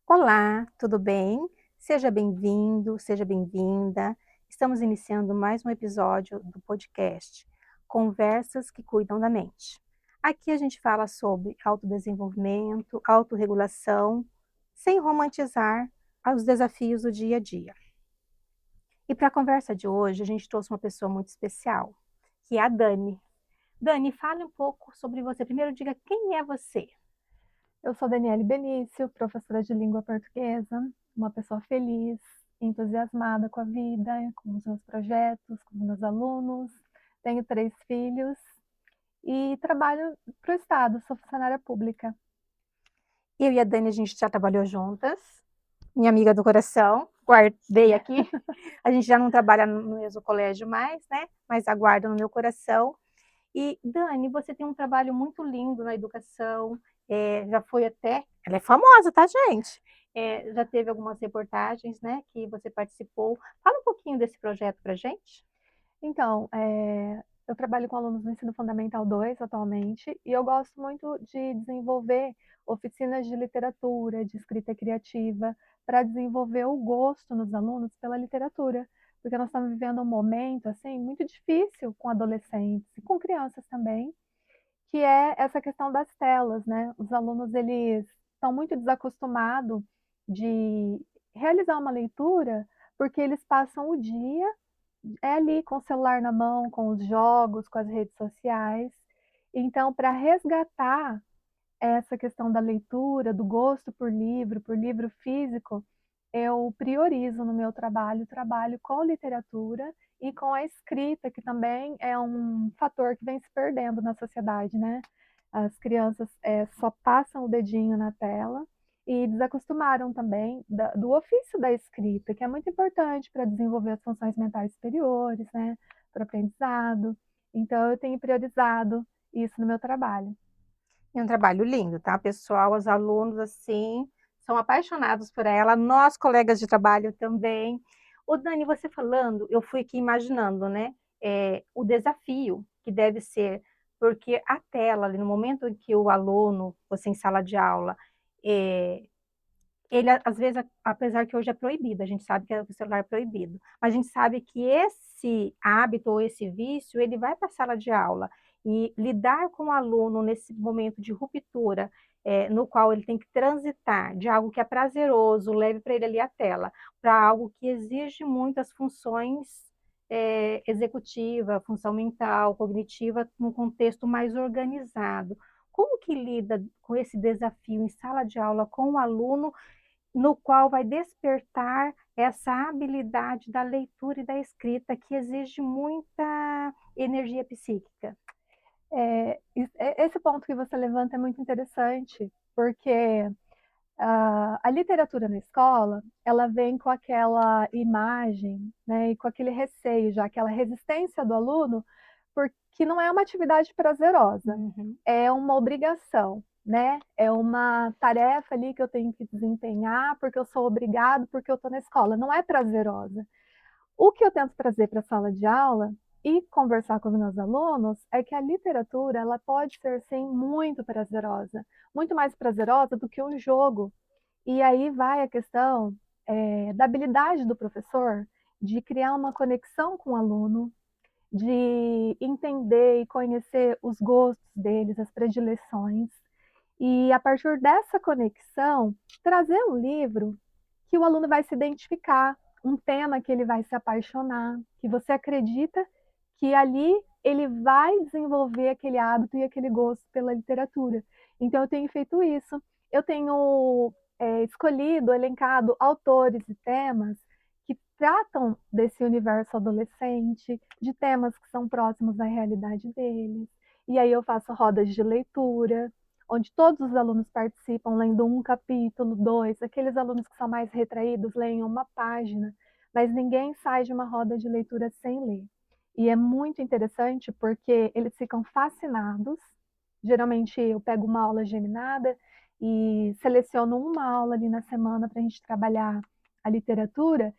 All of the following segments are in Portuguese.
Olá, tudo bem? Seja bem-vindo, seja bem-vinda. Estamos iniciando mais um episódio do podcast Conversas que Cuidam da Mente. Aqui a gente fala sobre autodesenvolvimento, autorregulação, sem romantizar os desafios do dia a dia. E para a conversa de hoje, a gente trouxe uma pessoa muito especial, que é a Dani. Dani, fale um pouco sobre você. Primeiro, diga quem é você. Eu sou Daniele Benício, professora de língua portuguesa, uma pessoa feliz, entusiasmada com a vida, com os meus projetos, com os meus alunos. Tenho 3 filhos e trabalho para o Estado, sou funcionária pública. Eu e a Dani, a gente já trabalhou juntas, minha amiga do coração, guardei aqui. A gente já não trabalha no mesmo colégio mais, né? Mas aguardo no meu coração. E, Dani, você tem um trabalho muito lindo na educação, já foi até. Ela é famosa, tá, gente? Já teve algumas reportagens, né, que você participou. Fala um pouquinho desse projeto pra gente. Então, eu trabalho com alunos do ensino fundamental 2 atualmente, e eu gosto muito de desenvolver oficinas de literatura, de escrita criativa, para desenvolver o gosto nos alunos pela literatura, porque nós estamos vivendo um momento, assim, muito difícil com adolescentes e com crianças também, que é essa questão das telas, né. Os alunos, eles estão muito desacostumados de realizar uma leitura, porque eles passam o dia ali com o celular na mão, com os jogos, com as redes sociais. Então, para resgatar essa questão da leitura, do gosto por livro físico, eu priorizo no meu trabalho, trabalho com literatura e com a escrita, que também é um fator que vem se perdendo na sociedade, né. As crianças, só passam o dedinho na tela e desacostumaram também do ofício da escrita, que é muito importante para desenvolver as funções mentais superiores, né, para o aprendizado. Então eu tenho priorizado isso no meu trabalho. É um trabalho lindo, tá, pessoal? Os alunos, assim, são apaixonados por ela, nós, colegas de trabalho, também. Ô, Dani, você falando, eu fui aqui imaginando, né, o desafio que deve ser, porque a tela, ali, no momento em que o aluno, você em sala de aula, eh, ele, às vezes, apesar que hoje é proibido, a gente sabe que o celular é proibido, mas a gente sabe que esse hábito ou esse vício, ele vai para a sala de aula. E lidar com o aluno nesse momento de ruptura, no qual ele tem que transitar de algo que é prazeroso, leve para ele ali a tela, para algo que exige muitas funções, executiva, função mental, cognitiva, num contexto mais organizado. Como que lida com esse desafio em sala de aula com o aluno, no qual vai despertar essa habilidade da leitura e da escrita, que exige muita energia psíquica. Esse ponto que você levanta é muito interessante, porque a literatura na escola, ela vem com aquela imagem, né, e com aquele receio já, aquela resistência do aluno, porque não é uma atividade prazerosa, Uhum. é uma obrigação, né, é uma tarefa ali que eu tenho que desempenhar, porque eu sou obrigado, porque eu estou na escola, não é prazerosa. O que eu tento trazer para a sala de aula e conversar com os meus alunos é que a literatura, ela pode ser sim muito prazerosa, muito mais prazerosa do que um jogo. E aí vai a questão, da habilidade do professor de criar uma conexão com o aluno, de entender e conhecer os gostos deles, as predileções, e a partir dessa conexão, trazer um livro que o aluno vai se identificar, um tema que ele vai se apaixonar, que você acredita que ali ele vai desenvolver aquele hábito e aquele gosto pela literatura. Então eu tenho feito isso. Eu tenho escolhido, elencado autores e temas que tratam desse universo adolescente, de temas que são próximos da realidade deles. E aí eu faço rodas de leitura, onde todos os alunos participam lendo um capítulo, dois. Aqueles alunos que são mais retraídos leem uma página, mas ninguém sai de uma roda de leitura sem ler. E é muito interessante porque eles ficam fascinados. Geralmente eu pego uma aula geminada e seleciono uma aula ali na semana para a gente trabalhar a literatura,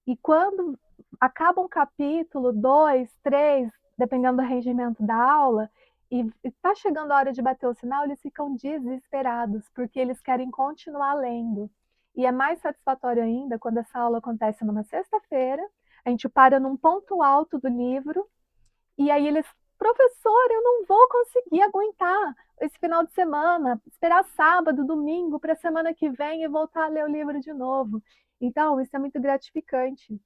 e quando acaba um capítulo, 2, 3, dependendo do rendimento da aula, e está chegando a hora de bater o sinal, eles ficam desesperados, porque eles querem continuar lendo. E é mais satisfatório ainda quando essa aula acontece numa sexta-feira, a gente para num ponto alto do livro, e aí eles, professor, eu não vou conseguir aguentar esse final de semana, esperar sábado, domingo, para a semana que vem e voltar a ler o livro de novo. Então, isso é muito gratificante,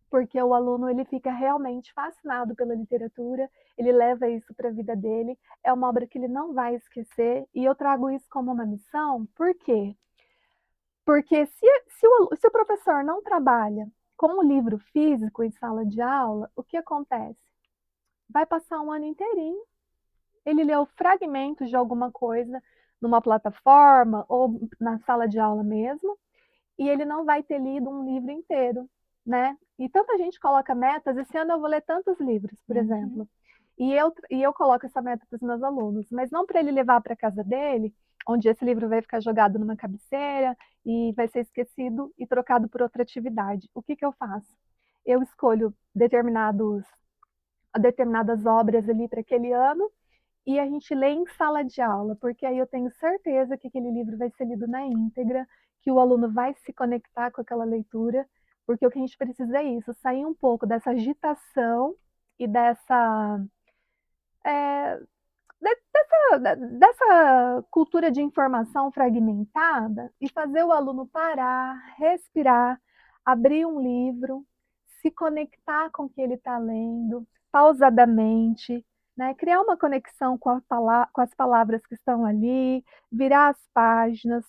porque o aluno ele fica realmente fascinado pela literatura, ele leva isso para a vida dele, é uma obra que ele não vai esquecer, e eu trago isso como uma missão, por quê? Porque se o professor não trabalha com o livro físico em sala de aula, o que acontece? Vai passar um ano inteirinho, ele leu fragmentos de alguma coisa numa plataforma ou na sala de aula mesmo, e ele não vai ter lido um livro inteiro, né? E tanta gente coloca metas, esse ano eu vou ler tantos livros, por exemplo. E eu coloco essa meta para os meus alunos, mas não para ele levar para casa dele, onde esse livro vai ficar jogado numa cabeceira e vai ser esquecido e trocado por outra atividade. O que que eu faço? Eu escolho determinadas obras ali para aquele ano e a gente lê em sala de aula, porque aí eu tenho certeza que aquele livro vai ser lido na íntegra, que o aluno vai se conectar com aquela leitura, porque o que a gente precisa é isso, sair um pouco dessa agitação e é, dessa cultura de informação fragmentada e fazer o aluno parar, respirar, abrir um livro, se conectar com o que ele está lendo, pausadamente, né? Criar uma conexão com as palavras que estão ali, virar as páginas,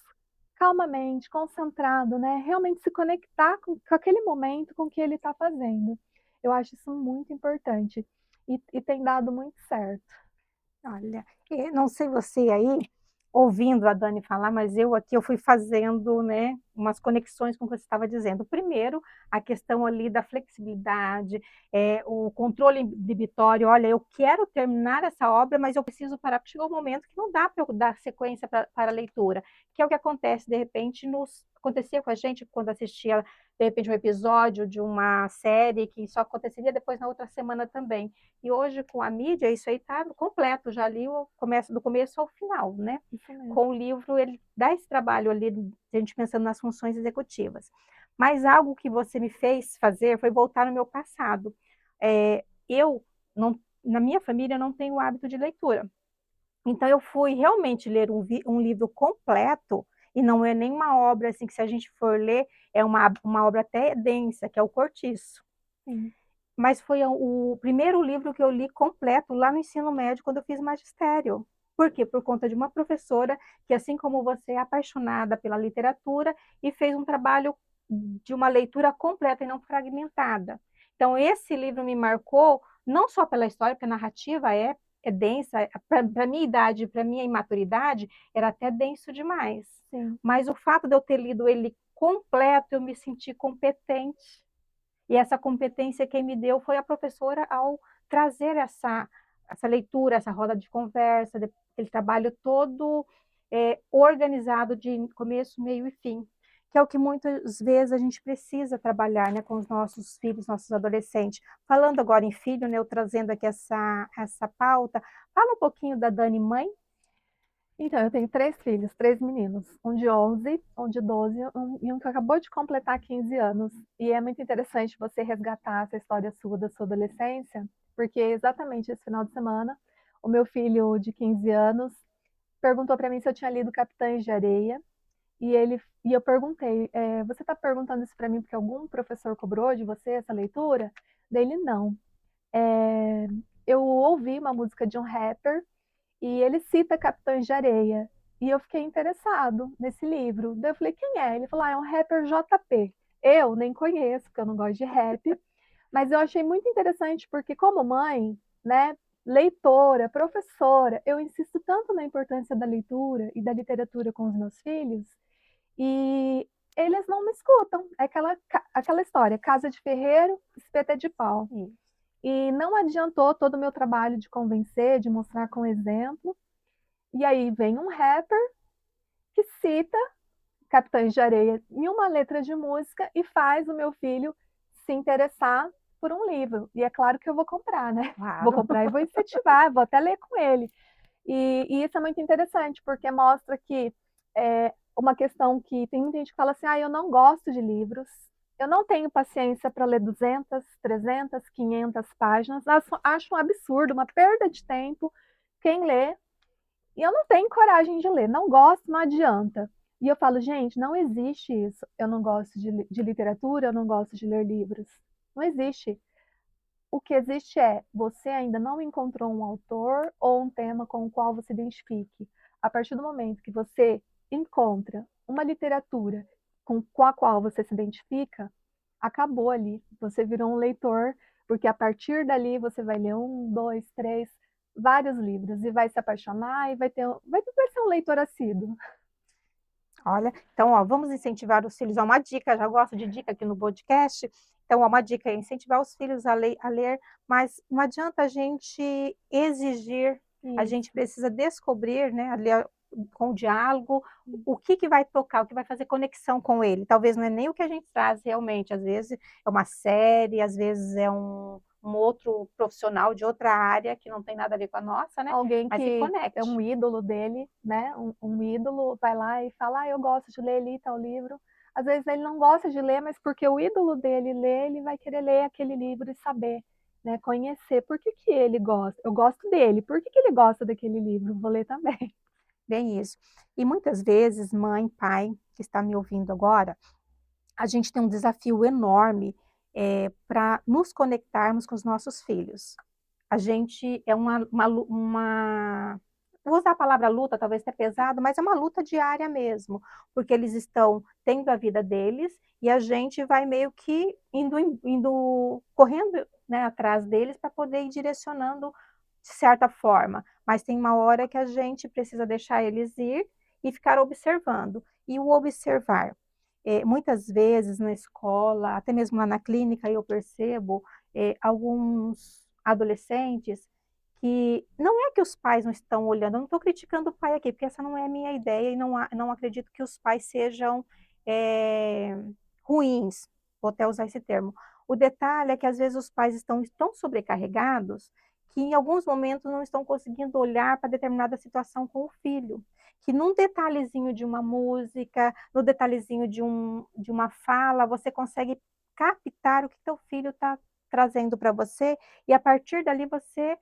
calmamente, concentrado, né? Realmente se conectar com aquele momento, com o que ele está fazendo. Eu acho isso muito importante e tem dado muito certo. Olha, não sei você aí, ouvindo a Dani falar, mas eu aqui eu fui fazendo, né, umas conexões com o que você estava dizendo. Primeiro, a questão ali da flexibilidade, o controle inibitório. Olha, eu quero terminar essa obra, mas eu preciso parar, porque chegou um momento que não dá para eu dar sequência para a leitura, que é o que acontece, de repente, acontecia com a gente quando assistia, de repente, um episódio de uma série que só aconteceria depois na outra semana também. E hoje, com a mídia, isso aí está completo, já li do começo ao final, né? Isso mesmo. Com o livro, ele dá esse trabalho ali, a gente pensando nas funções executivas. Mas algo que você me fez fazer foi voltar no meu passado. Eu, não, na minha família, não tenho o hábito de leitura. Então, eu fui realmente ler um livro completo, e não é nenhuma obra assim que, se a gente for ler, é uma obra até densa, que é o Cortiço. Sim. Mas foi o primeiro livro que eu li completo lá no ensino médio, quando eu fiz magistério. Por quê? Por conta de uma professora que, assim como você, é apaixonada pela literatura e fez um trabalho de uma leitura completa e não fragmentada. Então, esse livro me marcou não só pela história, porque a narrativa é densa, para a minha idade, para a minha imaturidade, era até denso demais. Sim. Mas o fato de eu ter lido ele completo, eu me senti competente, e essa competência quem me deu foi a professora, ao trazer essa leitura, essa roda de conversa, aquele trabalho todo organizado de começo, meio e fim, que é o que muitas vezes a gente precisa trabalhar, né, com os nossos filhos, nossos adolescentes. Falando agora em filho, né, eu trazendo aqui essa pauta, fala um pouquinho da Dani mãe. Então, eu tenho 3 filhos, 3 meninos, um de 11, um de 12 e um que acabou de completar 15 anos. E é muito interessante você resgatar essa história sua da sua adolescência, porque exatamente esse final de semana, o meu filho de 15 anos perguntou para mim se eu tinha lido Capitães de Areia, e eu perguntei, você está perguntando isso para mim porque algum professor cobrou de você essa leitura? Dele, não. Eu ouvi uma música de um rapper e ele cita Capitães de Areia. E eu fiquei interessado nesse livro. Daí eu falei, quem é? Ele falou, é um rapper JP. Eu nem conheço, porque eu não gosto de rap, mas eu achei muito interessante porque, como mãe, né, leitora, professora, eu insisto tanto na importância da leitura e da literatura com os meus filhos, e eles não me escutam. É aquela história, casa de ferreiro, espeta de pau. E não adiantou todo o meu trabalho de convencer, de mostrar com exemplo. E aí vem um rapper que cita Capitães de Areia em uma letra de música e faz o meu filho se interessar por um livro. E é claro que eu vou comprar, né? Vou Claro. comprar e vou incentivar, vou até ler com ele. E isso é muito interessante, porque mostra que uma questão que tem muita gente que fala assim: "Ah, eu não gosto de livros, eu não tenho paciência para ler 200, 300, 500 páginas, acho um absurdo, uma perda de tempo quem lê, e eu não tenho coragem de ler, não gosto, não adianta". E eu falo: "Gente, não existe isso, eu não gosto de literatura, eu não gosto de ler livros, não existe. O que existe é, você ainda não encontrou um autor ou um tema com o qual você identifique. A partir do momento que você encontra uma literatura com a qual você se identifica, acabou ali. Você virou um leitor, porque a partir dali você vai ler um, dois, três, vários livros e vai se apaixonar e vai ser um leitor assíduo. Olha, então, ó, vamos incentivar os filhos. Ó, uma dica, já gosto de dica aqui no podcast. Então, ó, uma dica é incentivar os filhos a ler, mas não adianta a gente exigir, a gente Isso, precisa descobrir, né, ali, com o diálogo, o que que vai tocar, o que vai fazer conexão com ele. Talvez não é nem o que a gente traz realmente, às vezes é uma série, às vezes é um outro profissional de outra área que não tem nada a ver com a nossa, né? alguém Mas que que é conecte. um ídolo dele, né, um ídolo vai lá e fala: "Ah, eu gosto de ler ali tal livro". Às vezes ele não gosta de ler, mas porque o ídolo dele lê, ele vai querer ler aquele livro e saber, né, conhecer por que que ele gosta. Eu gosto dele, por que que ele gosta daquele livro? Vou ler também. Bem isso. E muitas vezes, mãe, pai, que está me ouvindo agora, a gente tem um desafio enorme, para nos conectarmos com os nossos filhos. A gente é uma vou usar a palavra luta, talvez até pesado, mas é uma luta diária mesmo, porque eles estão tendo a vida deles e a gente vai meio que indo correndo, né, atrás deles para poder ir direcionando de certa forma, mas tem uma hora que a gente precisa deixar eles ir e ficar observando. E o observar, muitas vezes na escola, até mesmo lá na clínica, eu percebo, alguns adolescentes que não é que os pais não estão olhando, eu não estou criticando o pai aqui, porque essa não é a minha ideia e não acredito que os pais sejam, eh, ruins, vou até usar esse termo. O detalhe é que às vezes os pais estão tão sobrecarregados que em alguns momentos não estão conseguindo olhar para determinada situação com o filho, que num detalhezinho de uma música, no detalhezinho de uma fala, você consegue captar o que teu filho está trazendo para você e a partir dali você,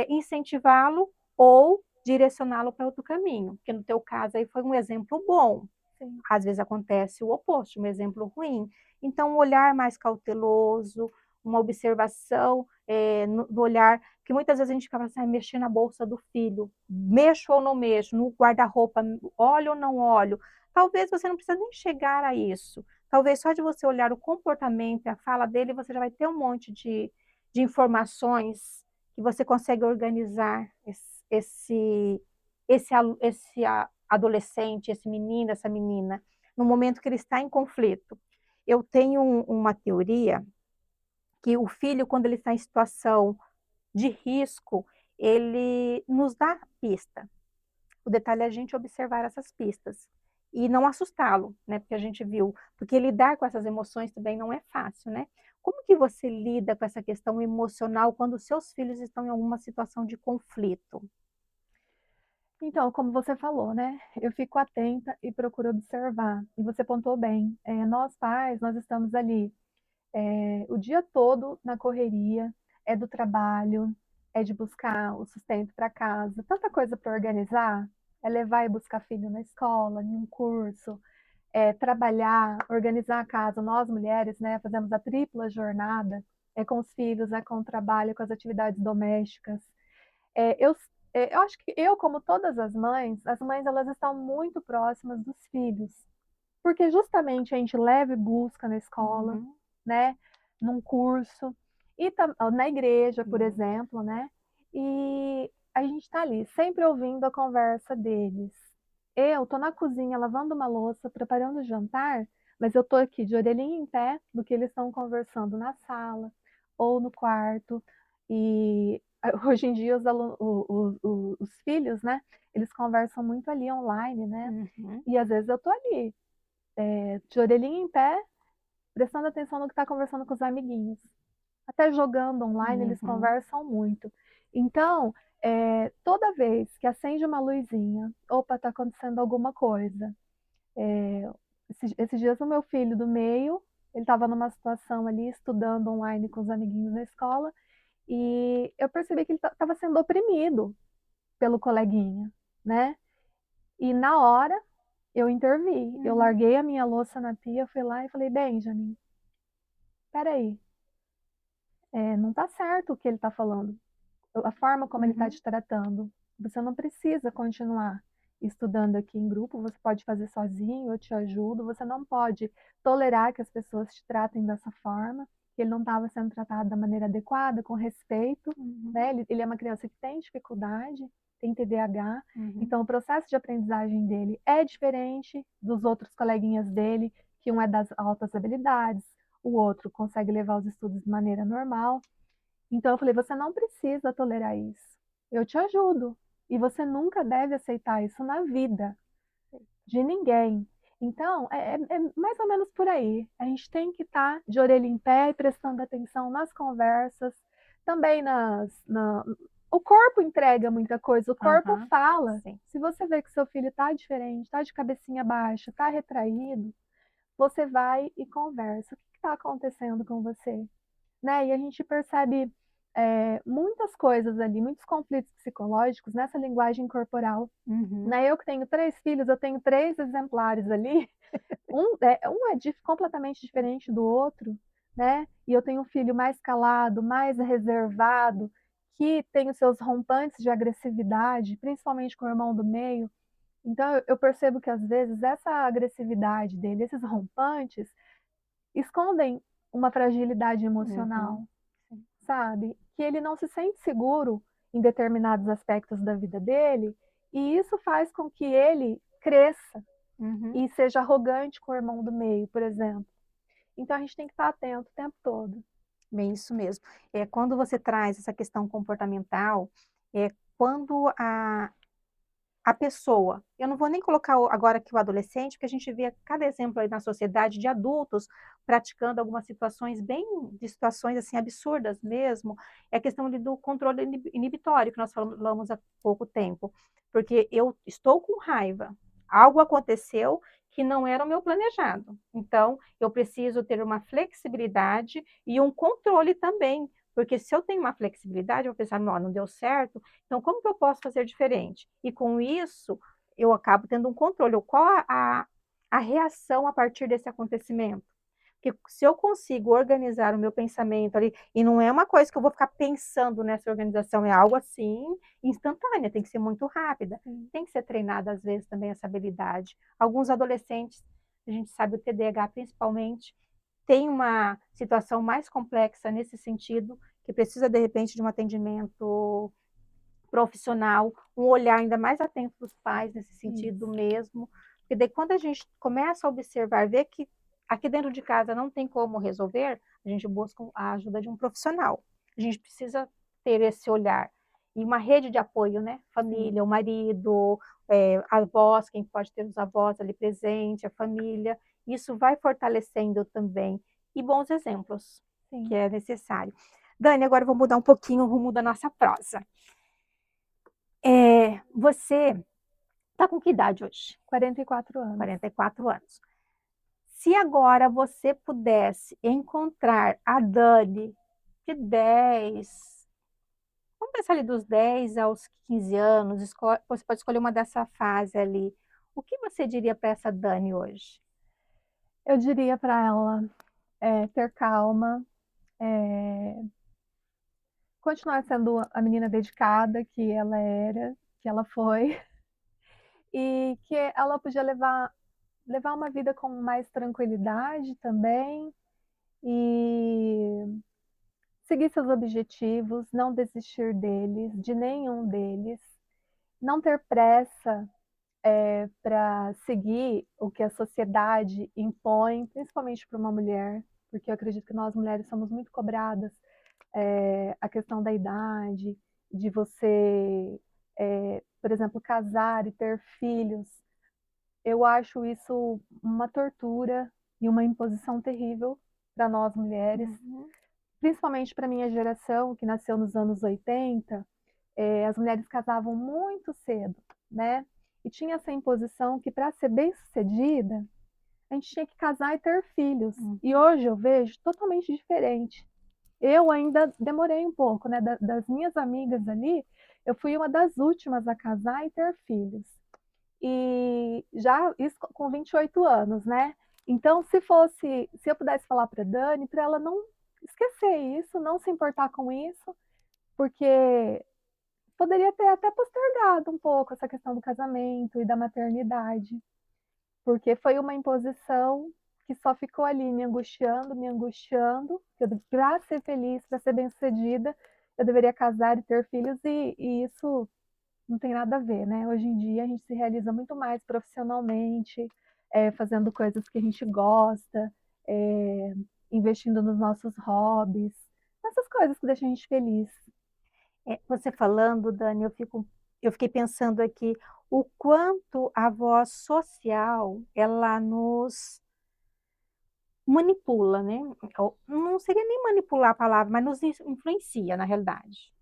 incentivá-lo ou direcioná-lo para outro caminho, porque no teu caso aí foi um exemplo bom. Sim. Às vezes acontece o oposto, um exemplo ruim. Então, um olhar mais cauteloso, uma observação, no olhar, que muitas vezes a gente ficava assim, "Ai, mexer na bolsa do filho, mexo ou não mexo, no guarda-roupa, olho ou não olho". Talvez você não precisa nem chegar a isso. Talvez só de você olhar o comportamento e a fala dele, você já vai ter um monte de informações que você consegue organizar esse adolescente, esse menino, essa menina, no momento que ele está em conflito. Eu tenho uma teoria que o filho, quando ele está em situação de risco, ele nos dá pista. O detalhe é a gente observar essas pistas e não assustá-lo, né? Porque a gente viu, porque lidar com essas emoções também não é fácil, né? Como que você lida com essa questão emocional quando os seus filhos estão em alguma situação de conflito? Então, como você falou, né, eu fico atenta e procuro observar. E você pontuou bem, nós pais, nós estamos ali, o dia todo na correria, é do trabalho, é de buscar o sustento para casa, tanta coisa para organizar, é levar e buscar filho na escola, em um curso, é trabalhar, organizar a casa. Nós mulheres, né, fazemos a tripla jornada, é com os filhos, é com o trabalho, com as atividades domésticas. É, eu acho que eu, como todas as mães elas estão muito próximas dos filhos, porque justamente a gente leva e busca na escola, Uhum, né, num curso, e na igreja, por sim. exemplo, né, e a gente está ali sempre ouvindo a conversa deles. Eu tô na cozinha lavando uma louça, preparando o jantar, mas eu tô aqui de orelhinha em pé do que eles estão conversando na sala ou no quarto. E hoje em dia os filhos, né, eles conversam muito ali online, né, Uhum, e às vezes eu tô ali, de orelhinha em pé, prestando atenção no que está conversando com os amiguinhos. Até jogando online eles uhum. conversam muito. Então, toda vez que acende uma luzinha, opa, está acontecendo alguma coisa. Esses dias o meu filho do meio, ele estava numa situação ali, estudando online com os amiguinhos na escola, e eu percebi que ele estava sendo oprimido pelo coleguinha, né? E na hora eu intervi, eu Uhum. larguei a minha louça na pia, fui lá e falei, Benjamin, peraí, não tá certo o que ele tá falando, a forma como ele tá Uhum. te tratando. Você não precisa continuar estudando aqui em grupo, você pode fazer sozinho, eu te ajudo, você não pode tolerar que as pessoas te tratem dessa forma, que ele não estava sendo tratado da maneira adequada, com respeito, Uhum. né? Ele é uma criança que tem dificuldade, tem TDAH, Uhum. então o processo de aprendizagem dele é diferente dos outros coleguinhas dele, que um é das altas habilidades, o outro consegue levar os estudos de maneira normal. Então eu falei, você não precisa tolerar isso. Eu te ajudo. E você nunca deve aceitar isso na vida de ninguém. Então, é mais ou menos por aí. A gente tem que estar de orelha em pé e prestando atenção nas conversas, também o corpo entrega muita coisa, o corpo Aham. fala. Sim. Se você vê que seu filho está diferente, está de cabecinha baixa, está retraído, você vai e conversa. O que está acontecendo com você? Né? E a gente percebe muitas coisas ali, muitos conflitos psicológicos nessa linguagem corporal. Uhum. Né? Eu que tenho 3 filhos, eu tenho 3 exemplares ali. Um é completamente diferente do outro, né? E eu tenho um filho mais calado, mais reservado, que tem os seus rompantes de agressividade, principalmente com o irmão do meio. Então eu percebo que às vezes essa agressividade dele, esses rompantes, escondem uma fragilidade Uhum. emocional, Sim. sabe? Que ele não se sente seguro em determinados aspectos da vida dele, e isso faz com que ele cresça Uhum. e seja arrogante com o irmão do meio, por exemplo. Então a gente tem que estar atento o tempo todo. Bem, isso mesmo. Quando você traz essa questão comportamental, quando a pessoa, eu não vou nem colocar agora aqui o adolescente, porque a gente vê cada exemplo aí na sociedade de adultos praticando algumas situações bem, de situações assim absurdas mesmo, é a questão ali do controle inibitório que nós falamos há pouco tempo, porque eu estou com raiva, algo aconteceu que não era o meu planejado, então eu preciso ter uma flexibilidade e um controle também, porque se eu tenho uma flexibilidade, eu vou pensar, não, não deu certo, então, como que eu posso fazer diferente? E com isso, eu acabo tendo um controle. Qual a reação a partir desse acontecimento? Porque se eu consigo organizar o meu pensamento ali, e não é uma coisa que eu vou ficar pensando nessa organização, é algo assim instantânea, tem que ser muito rápida. Sim. Tem que ser treinada, às vezes, também essa habilidade. Alguns adolescentes, a gente sabe, o TDAH principalmente, tem uma situação mais complexa nesse sentido, que precisa, de repente, de um atendimento profissional, um olhar ainda mais atento dos pais nesse sentido Isso. mesmo, porque daí quando a gente começa a observar, ver que aqui dentro de casa não tem como resolver, a gente busca a ajuda de um profissional. A gente precisa ter esse olhar. E uma rede de apoio, né? Sim. Família, o marido, avós, quem pode ter os avós ali presente, a família. Isso vai fortalecendo também. E bons exemplos, que Sim. é necessário. Dani, agora eu vou mudar um pouquinho o rumo da nossa prosa. Você está com que idade hoje? 44 anos. 44 anos. Se agora você pudesse encontrar a Dani de 10, vamos pensar ali dos 10 aos 15 anos, você pode escolher uma dessa fase ali. O que você diria para essa Dani hoje? Eu diria para ela ter calma, é, continuar sendo a menina dedicada que ela era, que ela foi, e que ela podia levar uma vida com mais tranquilidade também e seguir seus objetivos, não desistir deles, de nenhum deles, não ter pressa para seguir o que a sociedade impõe, principalmente para uma mulher, porque eu acredito que nós mulheres somos muito cobradas, a questão da idade, de você, por exemplo, casar e ter filhos. Eu acho isso uma tortura e uma imposição terrível para nós mulheres, Uhum. principalmente para minha geração, que nasceu nos anos 80, as mulheres casavam muito cedo, né? e tinha essa imposição que para ser bem-sucedida, a gente tinha que casar e ter filhos. E hoje eu vejo totalmente diferente. Eu ainda demorei um pouco, né? Das minhas amigas ali, eu fui uma das últimas a casar e ter filhos. E já isso com 28 anos, né? Então, se eu pudesse falar para Dani, para ela não esquecer isso, não se importar com isso, porque poderia ter até postergado um pouco essa questão do casamento e da maternidade, porque foi uma imposição que só ficou ali me angustiando, que para ser feliz, para ser bem-sucedida, eu deveria casar e ter filhos, e isso não tem nada a ver, né? Hoje em dia a gente se realiza muito mais profissionalmente, fazendo coisas que a gente gosta, é, investindo nos nossos hobbies, essas coisas que deixam a gente feliz. Você falando, Dani, eu fiquei pensando aqui o quanto a voz social ela nos manipula, né? Não seria nem manipular a palavra, mas nos influencia, na realidade.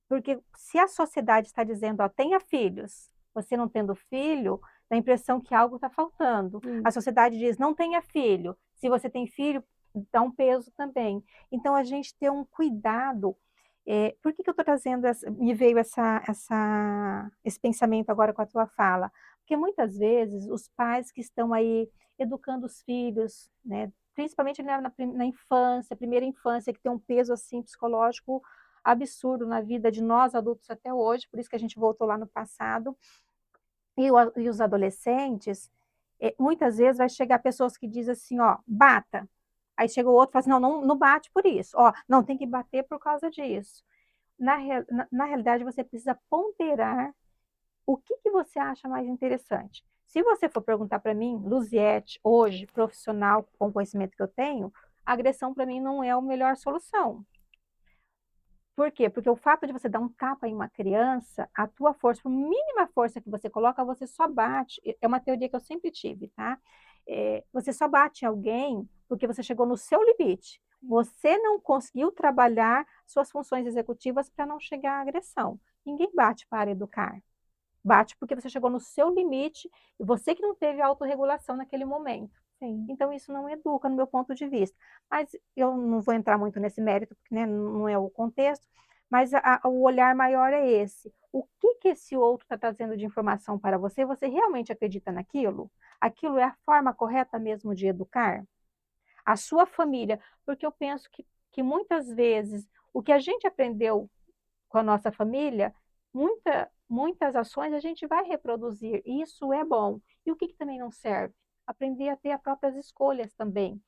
Porque se a sociedade está dizendo, ó, tenha filhos, você não tendo filho, dá a impressão que algo está faltando. A Isso. sociedade diz, não tenha filho. Se você tem filho, dá um peso também. Então, a gente ter um cuidado. Por que eu estou trazendo, me veio esse pensamento agora com a tua fala? Porque muitas vezes os pais que estão aí educando os filhos, né, principalmente na infância, primeira infância, que tem um peso assim psicológico absurdo na vida de nós adultos até hoje, por isso que a gente voltou lá no passado. E os adolescentes, muitas vezes vai chegar pessoas que dizem assim, ó, bata. Aí chega o outro e fala assim, não, não, não bate por isso. Ó, não, tem que bater por causa disso. Na realidade, você precisa ponderar o que você acha mais interessante. Se você for perguntar para mim, Luziette, hoje, profissional, com o conhecimento que eu tenho, a agressão para mim não é a melhor solução. Por quê? Porque o fato de você dar um tapa em uma criança, a tua força, a mínima força que você coloca, você só bate. É uma teoria que eu sempre tive, tá? Você só bate em alguém porque você chegou no seu limite. Você não conseguiu trabalhar suas funções executivas para não chegar à agressão. Ninguém bate para educar. Bate porque você chegou no seu limite e você que não teve autorregulação naquele momento. Sim. Então, isso não educa, no meu ponto de vista. Mas eu não vou entrar muito nesse mérito, porque né, não é o contexto, mas o olhar maior é esse. O que, que esse outro está trazendo de informação para você? Você realmente acredita naquilo? Aquilo é a forma correta mesmo de educar? A sua família, porque eu penso que muitas vezes o que a gente aprendeu com a nossa família, muitas ações a gente vai reproduzir, e isso é bom. E o que, que também não serve? Aprender a ter as próprias escolhas também.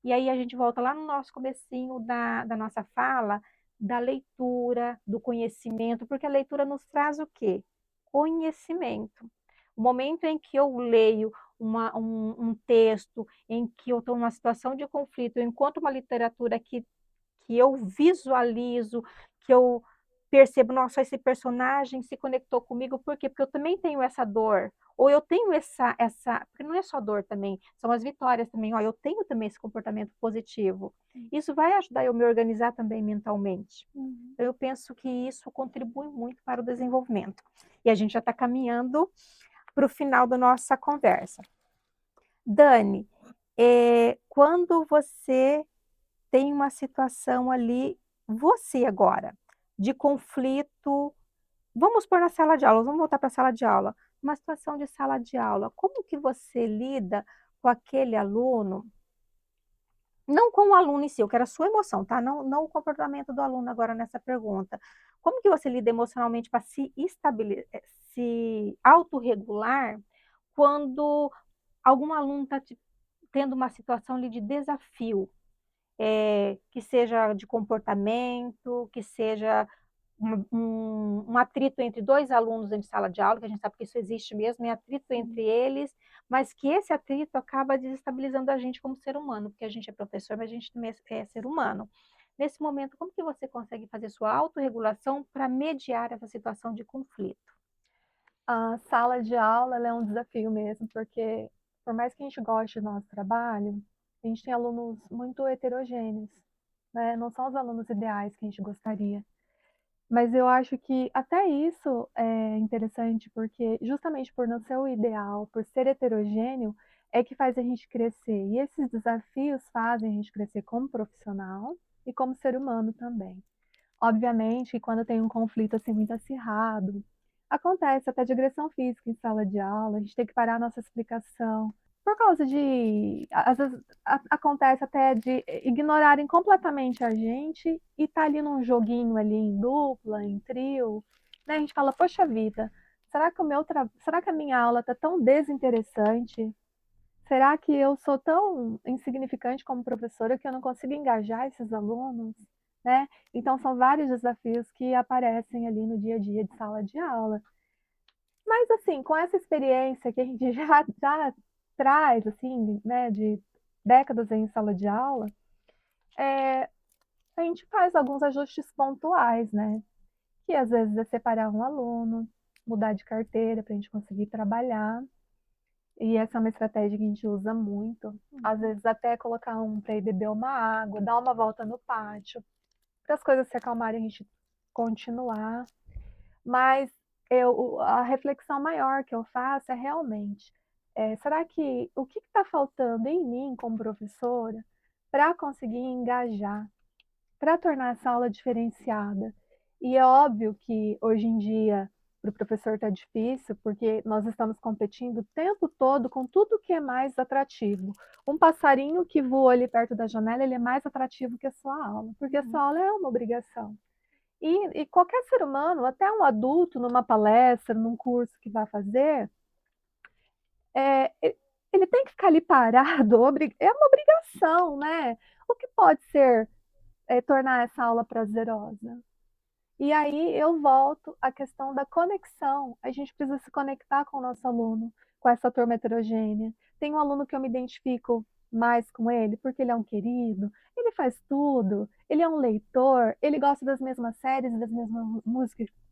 E aí a gente volta lá no nosso comecinho da nossa fala, da leitura, do conhecimento, porque a leitura nos traz o quê? Conhecimento. O momento em que eu leio um texto, em que eu estou numa situação de conflito, eu encontro uma literatura que eu visualizo, que eu percebo, nossa, esse personagem se conectou comigo, por quê? Porque eu também tenho essa dor, ou eu tenho porque não é só dor também, são as vitórias também, ó, eu tenho também esse comportamento positivo. Isso vai ajudar eu me organizar também mentalmente. Uhum. Então, eu penso que isso contribui muito para o desenvolvimento. E a gente já está caminhando para o final da nossa conversa. Dani, quando você tem uma situação ali, você agora, de conflito, vamos pôr na sala de aula, vamos voltar para a sala de aula, uma situação de sala de aula, como que você lida com aquele aluno, não com o aluno em si, eu quero a sua emoção, tá? Não o comportamento do aluno agora nessa pergunta. Como que você lida emocionalmente para se autorregular quando algum aluno está tendo uma situação ali de desafio? Que seja de comportamento, que seja um atrito entre dois alunos dentro de sala de aula, que a gente sabe que isso existe mesmo, é atrito entre eles, mas que esse atrito acaba desestabilizando a gente como ser humano, porque a gente é professor, mas a gente também é ser humano. Nesse momento, como que você consegue fazer sua autorregulação para mediar essa situação de conflito? A sala de aula ela é um desafio mesmo, porque por mais que a gente goste do nosso trabalho, a gente tem alunos muito heterogêneos, né? Não são os alunos ideais que a gente gostaria. Mas eu acho que até isso é interessante, porque justamente por não ser o ideal, por ser heterogêneo, é que faz a gente crescer. E esses desafios fazem a gente crescer como profissional e como ser humano também. Obviamente que quando tem um conflito, assim, muito acirrado, acontece até de agressão física em sala de aula, a gente tem que parar a nossa explicação, por causa de às vezes acontece até de ignorarem completamente a gente e tá ali num joguinho ali em dupla, em trio, né, a gente fala: "Poxa vida, será que a minha aula tá tão desinteressante? Será que eu sou tão insignificante como professora que eu não consigo engajar esses alunos?", né. Então são vários desafios que aparecem ali no dia a dia de sala de aula. Mas assim, com essa experiência que a gente já traz, assim, né, de décadas em sala de aula, a gente faz alguns ajustes pontuais, né, que às vezes é separar um aluno, mudar de carteira para a gente conseguir trabalhar. E essa é uma estratégia que a gente usa muito. Às Uhum. vezes até colocar um para ir beber uma água, dar uma volta no pátio, para as coisas se acalmarem, a gente continuar. Mas a reflexão maior que eu faço é realmente, será que o que está faltando em mim como professora para conseguir engajar, para tornar essa aula diferenciada? E é óbvio que hoje em dia para o professor está difícil, porque nós estamos competindo o tempo todo com tudo que é mais atrativo. Um passarinho que voa ali perto da janela, ele é mais atrativo que a sua aula, porque a sua Uhum. aula é uma obrigação. E qualquer ser humano, até um adulto numa palestra, num curso que vai fazer, ele tem que ficar ali parado, é uma obrigação, né. O que pode ser, tornar essa aula prazerosa? E aí eu volto à questão da conexão, a gente precisa se conectar com o nosso aluno, com essa turma heterogênea. Tem um aluno que eu me identifico mais com ele, porque ele é um querido, ele faz tudo, ele é um leitor, ele gosta das mesmas séries,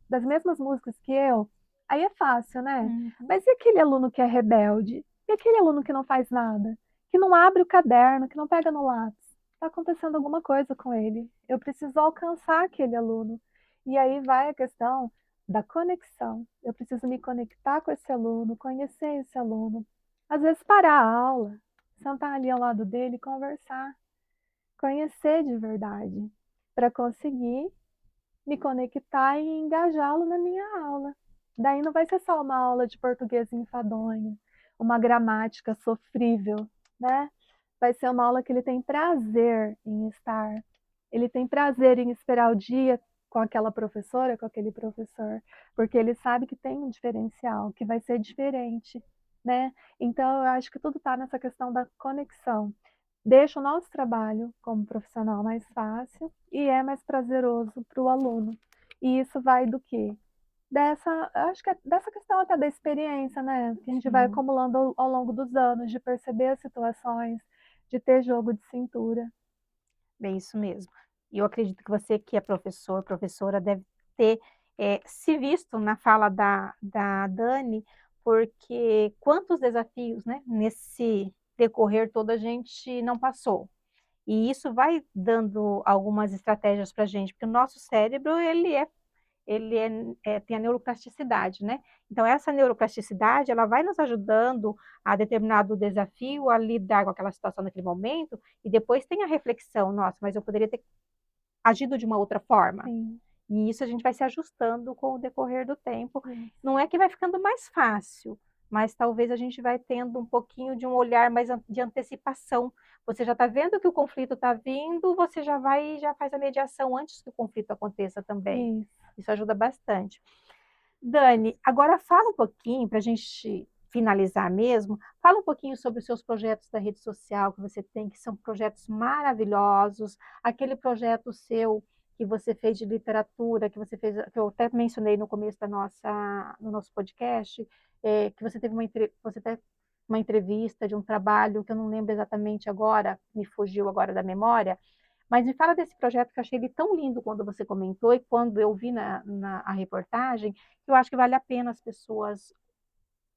das mesmas músicas que eu, aí é fácil, né. Uhum. Mas e aquele aluno que é rebelde? E aquele aluno que não faz nada? Que não abre o caderno, que não pega no lápis? Está acontecendo alguma coisa com ele, eu preciso alcançar aquele aluno. E aí vai a questão da conexão. Eu preciso me conectar com esse aluno, conhecer esse aluno. Às vezes parar a aula, sentar ali ao lado dele e conversar, conhecer de verdade, para conseguir me conectar e engajá-lo na minha aula. Daí não vai ser só uma aula de português enfadonha, uma gramática sofrível, né? Vai ser uma aula que ele tem prazer em estar, ele tem prazer em esperar o dia com aquela professora, com aquele professor, porque ele sabe que tem um diferencial, que vai ser diferente, né. Então eu acho que tudo está nessa questão da conexão. Deixa o nosso trabalho como profissional mais fácil e é mais prazeroso para o aluno. E isso vai do quê? Eu acho que é dessa questão até da experiência, né, que a gente vai Sim, acumulando ao longo dos anos, de perceber as situações, de ter jogo de cintura. bem isso mesmo. E eu acredito que você que é professor, professora, deve ter, se visto na fala da Dani, porque quantos desafios, né, nesse decorrer todo a gente não passou. E isso vai dando algumas estratégias para a gente, porque o nosso cérebro tem a neuroplasticidade, né. Então essa neuroplasticidade, ela vai nos ajudando a determinado desafio, a lidar com aquela situação naquele momento, e depois tem a reflexão: "Nossa, mas eu poderia ter agido de uma outra forma". Sim, E isso a gente vai se ajustando com o decorrer do tempo. isso. Não é que vai ficando mais fácil, mas talvez a gente vai tendo um pouquinho de um olhar mais de antecipação. Você já está vendo que o conflito está vindo, você já vai e já faz a mediação antes que o conflito aconteça também. Isso. Isso ajuda bastante. Dani, agora fala um pouquinho, para a gente finalizar mesmo, fala um pouquinho sobre os seus projetos da rede social que você tem, que são projetos maravilhosos, aquele projeto seu que você fez de literatura, que você fez, que eu até mencionei no começo no nosso podcast, que você teve você teve uma entrevista de um trabalho que eu não lembro exatamente agora, me fugiu agora da memória, mas me fala desse projeto que eu achei ele tão lindo quando você comentou e quando eu vi na a reportagem, que eu acho que vale a pena as pessoas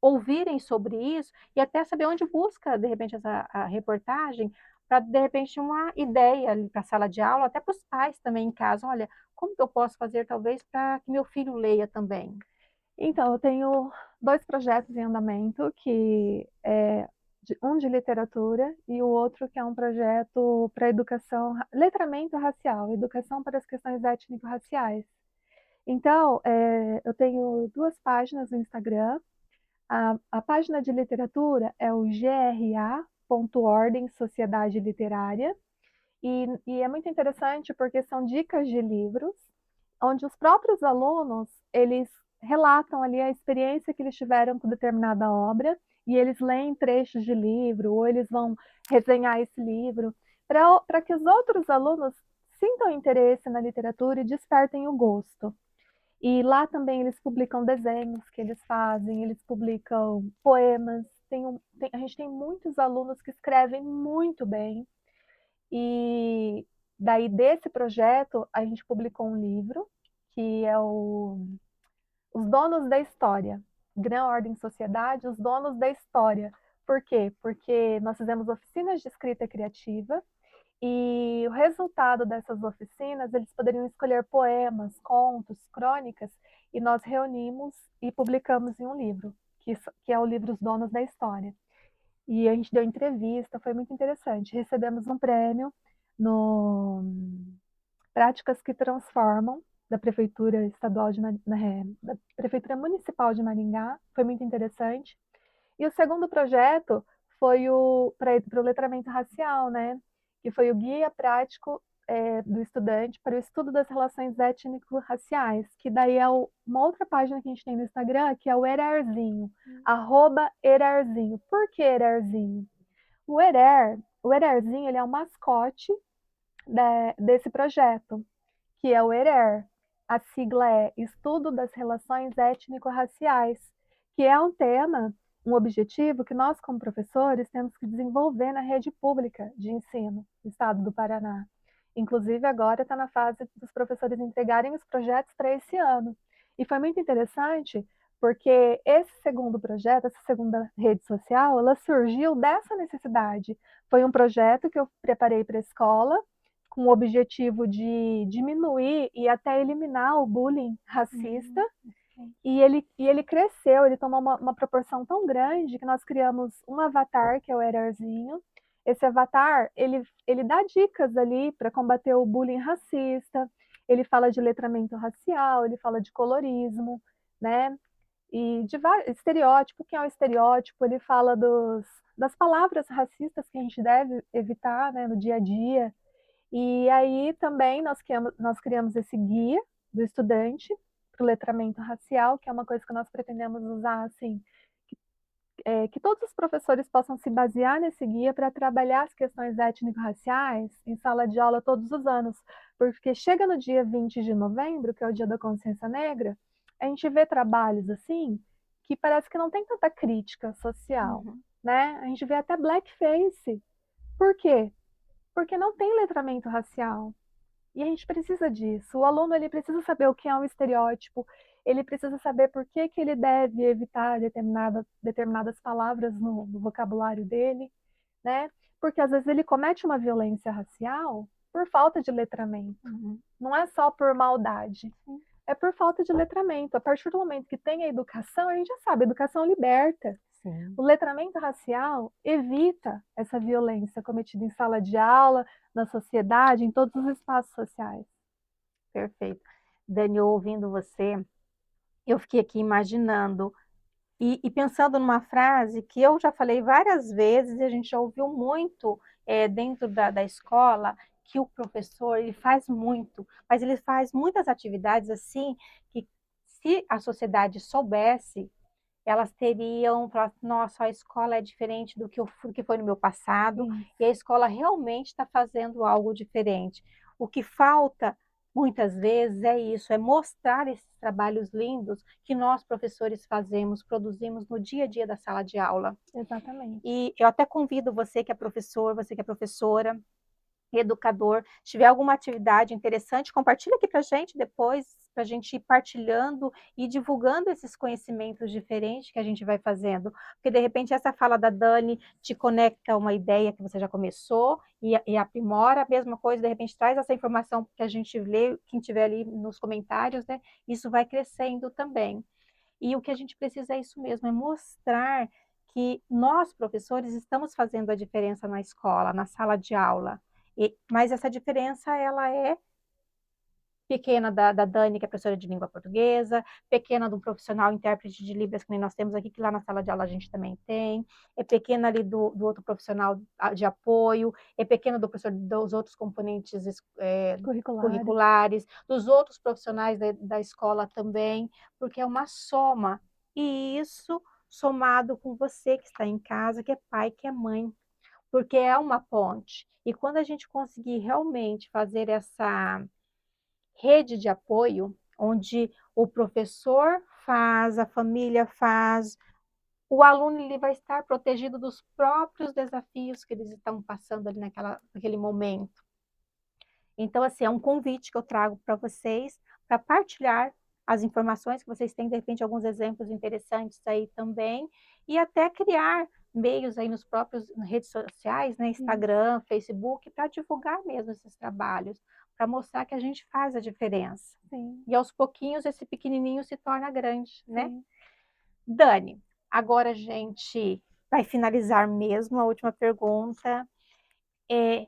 ouvirem sobre isso e até saber onde busca, de repente, essa a reportagem, para, de repente, uma ideia ali para a sala de aula, até para os pais também em casa. Olha, como que eu posso fazer, talvez, para que meu filho leia também? Então, eu tenho 2 projetos em andamento, que é um de literatura e o outro que é um projeto para educação, letramento racial, educação para as questões étnico-raciais. Então, eu tenho 2 páginas no Instagram. A página de literatura é o GRA.ordem Sociedade Literária, e é muito interessante porque são dicas de livros, onde os próprios alunos, eles relatam ali a experiência que eles tiveram com determinada obra, e eles leem trechos de livro, ou eles vão resenhar esse livro, para que os outros alunos sintam interesse na literatura e despertem o gosto. E lá também eles publicam desenhos que eles fazem, eles publicam poemas. A gente tem muitos alunos que escrevem muito bem. E daí desse projeto a gente publicou um livro que é Os Donos da História. Grã Ordem Sociedade, Os Donos da História. Por quê? Porque nós fizemos oficinas de escrita criativa e o resultado dessas oficinas, eles poderiam escolher poemas, contos, crônicas, e nós reunimos e publicamos em um livro, que é o livro Os Donos da História. E a gente deu entrevista, foi muito interessante. Recebemos um prêmio no Práticas que Transformam, da Prefeitura Estadual da Prefeitura Municipal de Maringá, foi muito interessante. E o segundo projeto foi para o letramento racial, né? Que foi o Guia Prático do Estudante para o Estudo das Relações Étnico-Raciais, que daí é uma outra página que a gente tem no Instagram, que é o Erarzinho, @Erarzinho. Por que Erarzinho? O Erarzinho, ele é o mascote desse projeto, que é o ERER. A sigla é Estudo das Relações Étnico-Raciais, que é um tema, um objetivo que nós, como professores, temos que desenvolver na rede pública de ensino do estado do Paraná. Inclusive, agora está na fase dos professores entregarem os projetos para esse ano. E foi muito interessante, porque esse segundo projeto, essa segunda rede social, ela surgiu dessa necessidade. Foi um projeto que eu preparei para a escola, com o objetivo de diminuir e até eliminar o bullying racista. E ele cresceu, ele tomou uma proporção tão grande que nós criamos um avatar, que é o Erarzinho. Esse avatar, ele dá dicas ali para combater o bullying racista, ele fala de letramento racial, ele fala de colorismo, né? E de estereótipo, que é o estereótipo, ele fala das palavras racistas que a gente deve evitar, né, no dia a dia. E aí também nós criamos esse guia do estudante para o letramento racial, que é uma coisa que nós pretendemos usar assim, que todos os professores possam se basear nesse guia para trabalhar as questões étnico-raciais em sala de aula todos os anos, porque chega no dia 20 de novembro, que é o dia da consciência negra, a gente vê trabalhos assim que parece que não tem tanta crítica social, Uhum. né? A gente vê até blackface. Por quê? Porque não tem letramento racial. E a gente precisa disso. O aluno ele precisa saber o que é um estereótipo, ele precisa saber por que, que ele deve evitar determinadas palavras no vocabulário dele, né? Porque às vezes ele comete uma violência racial por falta de letramento. Uhum. Não é só por maldade, Sim. é por falta de letramento. A partir do momento que tem a educação, a gente já sabe, a educação liberta. Sim. O letramento racial evita essa violência cometida em sala de aula, na sociedade, em todos os espaços sociais. Perfeito. Dani, ouvindo você, eu fiquei aqui imaginando e pensando numa frase que eu já falei várias vezes e a gente já ouviu muito dentro da escola, que o professor ele faz muito, mas ele faz muitas atividades assim que se a sociedade soubesse, elas teriam falado, nossa, a escola é diferente do que foi no meu passado, e a Isso, escola realmente está fazendo algo diferente. O que falta, muitas vezes, é isso, é mostrar esses trabalhos lindos que nós, professores, fazemos, produzimos no dia a dia da sala de aula. exatamente. E eu até convido você que é professor, você que é professora, educador. Se tiver alguma atividade interessante, compartilha aqui para a gente depois, para a gente ir partilhando e divulgando esses conhecimentos diferentes que a gente vai fazendo. Porque, de repente, essa fala da Dani te conecta a uma ideia que você já começou e aprimora a mesma coisa, de repente, traz essa informação que a gente lê, quem tiver ali nos comentários, né? Isso vai crescendo também. E o que a gente precisa é isso mesmo, é mostrar que nós, professores, estamos fazendo a diferença na escola, na sala de aula. Mas essa diferença, ela é pequena da Dani, que é professora de língua portuguesa, pequena do profissional intérprete de Libras, que nem nós temos aqui, que lá na sala de aula a gente também tem, é pequena ali do outro profissional de apoio, é pequena do professor dos outros componentes Curriculares. curriculares, dos outros profissionais da escola também, porque é uma soma. E isso somado com você que está em casa, que é pai, que é mãe, porque é uma ponte. E quando a gente conseguir realmente fazer essa rede de apoio, onde o professor faz, a família faz, o aluno ele vai estar protegido dos próprios desafios que eles estão passando ali naquele momento. Então, assim, é um convite que eu trago para vocês, para partilhar as informações que vocês têm, de repente, alguns exemplos interessantes aí também, e até criar meios aí nos próprios redes sociais, né, Sim, Instagram, Facebook, para divulgar mesmo esses trabalhos, para mostrar que a gente faz a diferença. sim, E aos pouquinhos esse pequenininho se torna grande, né? sim. Dani, agora a gente vai finalizar mesmo a última pergunta. É,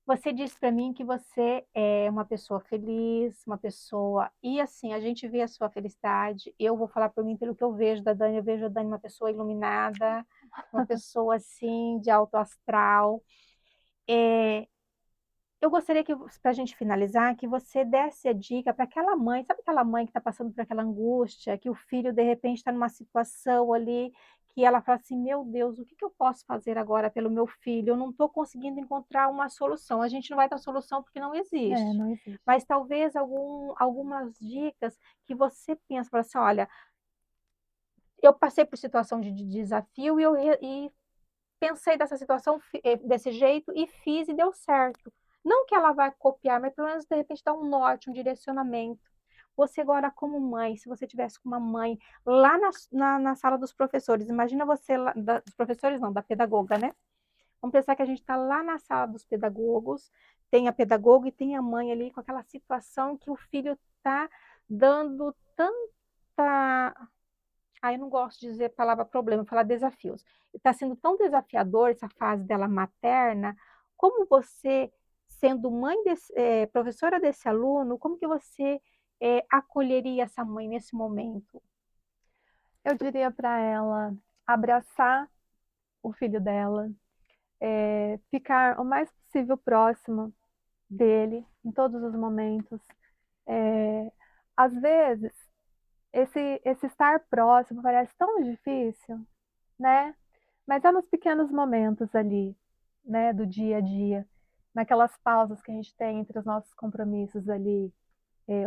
Você disse para mim que você é uma pessoa feliz, uma pessoa. E assim, a gente vê a sua felicidade. Eu vou falar por mim pelo que eu vejo da Dani. Eu vejo a Dani uma pessoa iluminada, uma pessoa assim, de alto astral. É, eu gostaria que, para a gente finalizar, que você desse a dica para aquela mãe, sabe aquela mãe que está passando por aquela angústia, que o filho de repente está numa situação ali, que ela fala assim, meu Deus, o que que eu posso fazer agora pelo meu filho? Eu não estou conseguindo encontrar uma solução. A gente não vai dar solução porque não É, existe. não existe. Mas talvez algumas dicas que você pensa, fala assim, olha, eu passei por situação de desafio e pensei dessa situação desse jeito e fiz e deu certo. Não que ela vai copiar, mas pelo menos de repente dar um norte, um direcionamento. Você agora como mãe, se você tivesse com uma mãe lá na sala dos professores, imagina você lá, dos professores não, da pedagoga, né? Vamos pensar que a gente está lá na sala dos pedagogos, tem a pedagoga e tem a mãe ali com aquela situação que o filho está dando tanta. Eu não gosto de dizer a palavra problema, falar desafios. Está sendo tão desafiador essa fase dela materna. Como você, sendo professora desse aluno, como que você acolheria essa mãe nesse momento? Eu diria para ela abraçar o filho dela, ficar o mais possível próximo dele em todos os momentos. É, às vezes, esse estar próximo parece tão difícil, né? Mas é nos pequenos momentos ali, né, do dia a dia, naquelas pausas que a gente tem entre os nossos compromissos ali, é,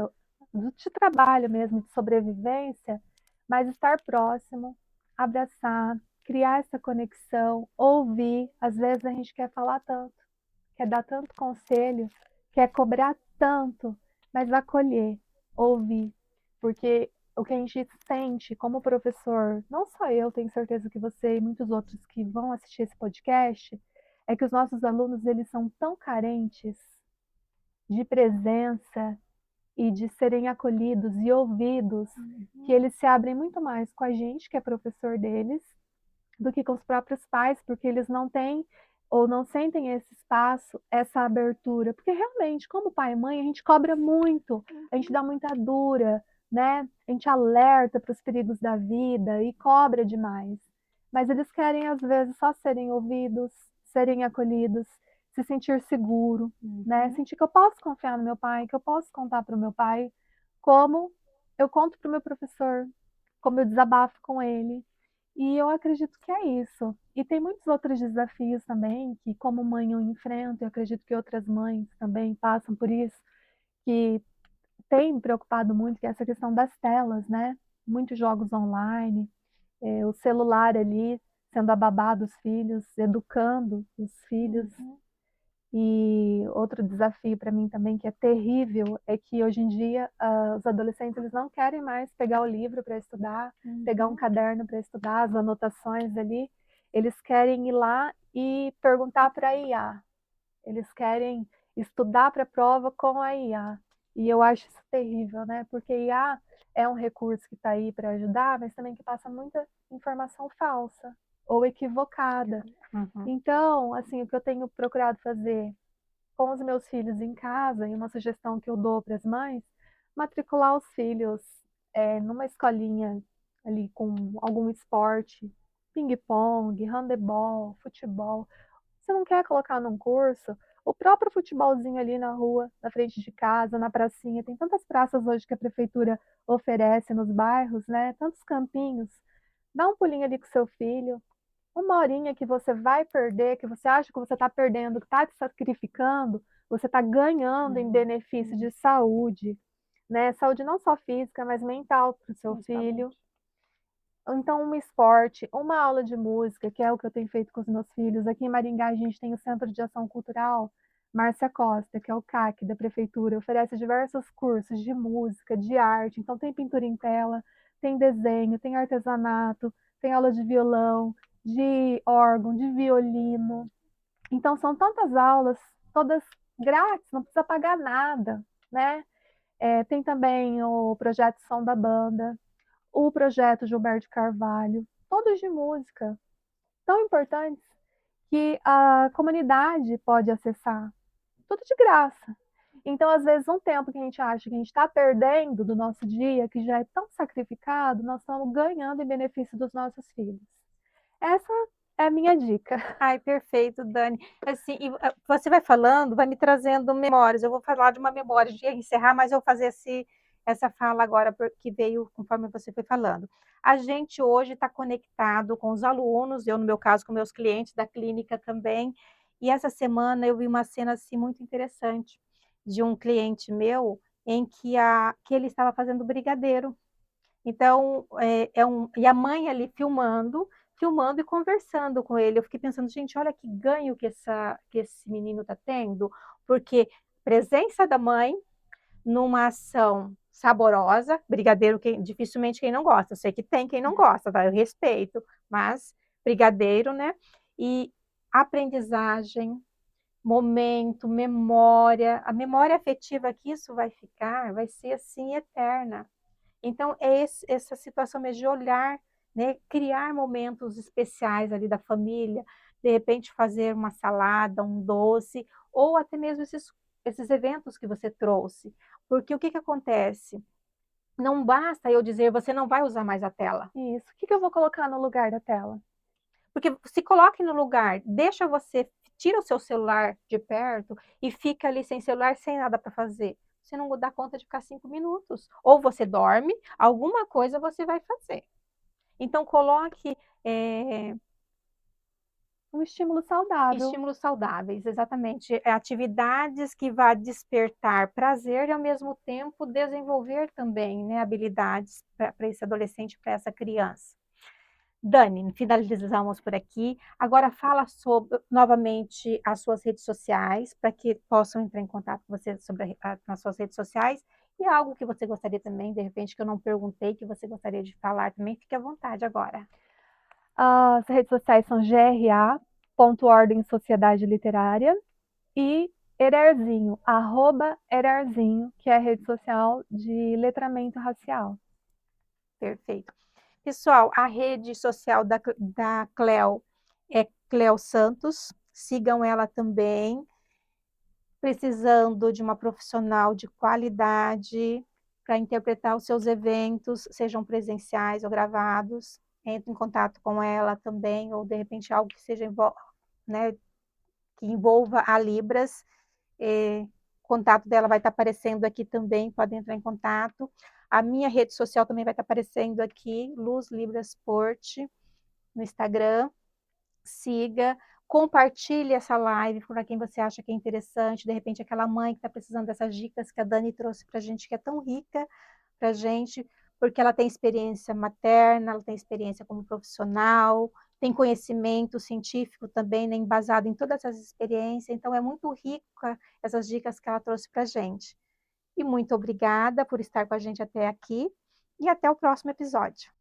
de trabalho mesmo, de sobrevivência, mas estar próximo, abraçar, criar essa conexão, ouvir. Às vezes a gente quer falar tanto, quer dar tanto conselho, quer cobrar tanto, mas acolher, ouvir, porque o que a gente sente como professor, não só eu, tenho certeza que você e muitos outros que vão assistir esse podcast, é que os nossos alunos eles são tão carentes de presença e de serem acolhidos e ouvidos, que eles se abrem muito mais com a gente, que é professor deles, do que com os próprios pais, porque eles não têm ou não sentem esse espaço, essa abertura. Porque realmente, como pai e mãe, a gente cobra muito, a gente dá muita dura, né? A gente alerta para os perigos da vida e cobra demais. Mas eles querem, às vezes, só serem ouvidos, serem acolhidos, se sentir seguro, né? Sentir que eu posso confiar no meu pai, que eu posso contar para o meu pai, como eu conto para o meu professor, como eu desabafo com ele. E eu acredito que é isso. E tem muitos outros desafios também, que como mãe eu enfrento, e acredito que outras mães também passam por isso, que tem me preocupado muito, que é essa questão das telas, né? Muitos jogos online, o celular ali sendo a babá dos filhos, educando os filhos. E outro desafio para mim também que é terrível, é que hoje em dia, os adolescentes eles não querem mais pegar o livro para estudar, pegar um Uhum. caderno para estudar, as anotações ali, eles querem ir lá e perguntar para a IA. Eles querem estudar para a prova com a IA. E eu acho isso terrível, né, porque IA é um recurso que está aí para ajudar, mas também que passa muita informação falsa ou equivocada. Uhum. Então, assim, o que eu tenho procurado fazer com os meus filhos em casa, e uma sugestão que eu dou para as mães, matricular os filhos numa escolinha ali com algum esporte, ping-pong, handebol, futebol. Você não quer colocar num curso, o próprio futebolzinho ali na rua, na frente de casa, na pracinha, tem tantas praças hoje que a prefeitura oferece nos bairros, né? Tantos campinhos. Dá um pulinho ali com seu filho, uma horinha que você vai perder, que você acha que você está perdendo, que está te sacrificando, você está ganhando em benefício de saúde, né? Saúde não só física, mas mental para o seu filho. Justamente. Ou então um esporte, uma aula de música, que é o que eu tenho feito com os meus filhos. Aqui em Maringá a gente tem o Centro de Ação Cultural Márcia Costa, que é o CAC da prefeitura, oferece diversos cursos de música, de arte. Então tem pintura em tela, tem desenho, tem artesanato, tem aula de violão, de órgão, de violino. Então são tantas aulas, todas grátis, não precisa pagar nada, né? Tem também o projeto Som da Banda, o projeto Gilberto Carvalho, todos de música, tão importantes que a comunidade pode acessar, tudo de graça. Então, às vezes, um tempo que a gente acha que a gente está perdendo do nosso dia, que já é tão sacrificado, nós estamos ganhando em benefício dos nossos filhos. Essa é a minha dica. Ai, perfeito, Dani. Assim, você vai falando, vai me trazendo memórias. Eu vou falar de uma memória de encerrar, mas eu vou fazer essa fala agora, que veio conforme você foi falando. A gente hoje está conectado com os alunos, eu, no meu caso, com meus clientes da clínica também. E essa semana eu vi uma cena assim, muito interessante de um cliente meu em que ele estava fazendo brigadeiro. Então, e a mãe ali filmando e conversando com ele. Eu fiquei pensando, gente, olha que ganho que esse menino está tendo, porque presença da mãe numa ação saborosa, brigadeiro, dificilmente quem não gosta, eu sei que tem quem não gosta, tá? Eu respeito, mas brigadeiro, né? E aprendizagem, momento, memória, a memória afetiva que isso vai ficar, vai ser assim eterna. Então, essa situação mesmo de olhar, né, criar momentos especiais ali da família, de repente fazer uma salada, um doce, ou até mesmo esses eventos que você trouxe. Porque o que acontece? Não basta eu dizer, você não vai usar mais a tela. Isso. O que eu vou colocar no lugar da tela? Porque se coloque no lugar, deixa você, tira o seu celular de perto e fica ali sem celular, sem nada para fazer. Você não dá conta de ficar 5 minutos. Ou você dorme, alguma coisa você vai fazer. Então, coloque Um estímulo saudável. estímulos saudáveis, exatamente. Atividades que vá despertar prazer e, ao mesmo tempo, desenvolver também, né, habilidades para esse adolescente, para essa criança. Dani, finalizamos por aqui. Agora fala sobre, novamente, as suas redes sociais, para que possam entrar em contato com você sobre nas suas redes sociais. E algo que você gostaria também, de repente, que eu não perguntei, que você gostaria de falar também, fique à vontade agora. As redes sociais são GRA.Ordem Sociedade Literária e Erarzinho, @Erarzinho, que é a rede social de letramento racial. Perfeito. Pessoal, a rede social da Cleo é Cleo Santos. Sigam ela também. Precisando de uma profissional de qualidade para interpretar os seus eventos, sejam presenciais ou gravados, entre em contato com ela também, ou de repente algo que seja, né, que envolva a Libras. O contato dela vai estar aparecendo aqui também, podem entrar em contato. A minha rede social também vai estar aparecendo aqui, Luz Libras Sport, no Instagram. Siga, compartilhe essa live para quem você acha que é interessante, de repente aquela mãe que está precisando dessas dicas que a Dani trouxe para a gente, que é tão rica para a gente, porque ela tem experiência materna, ela tem experiência como profissional, tem conhecimento científico também, né, embasado em todas essas experiências, então é muito rica essas dicas que ela trouxe para a gente. E muito obrigada por estar com a gente até aqui, e até o próximo episódio.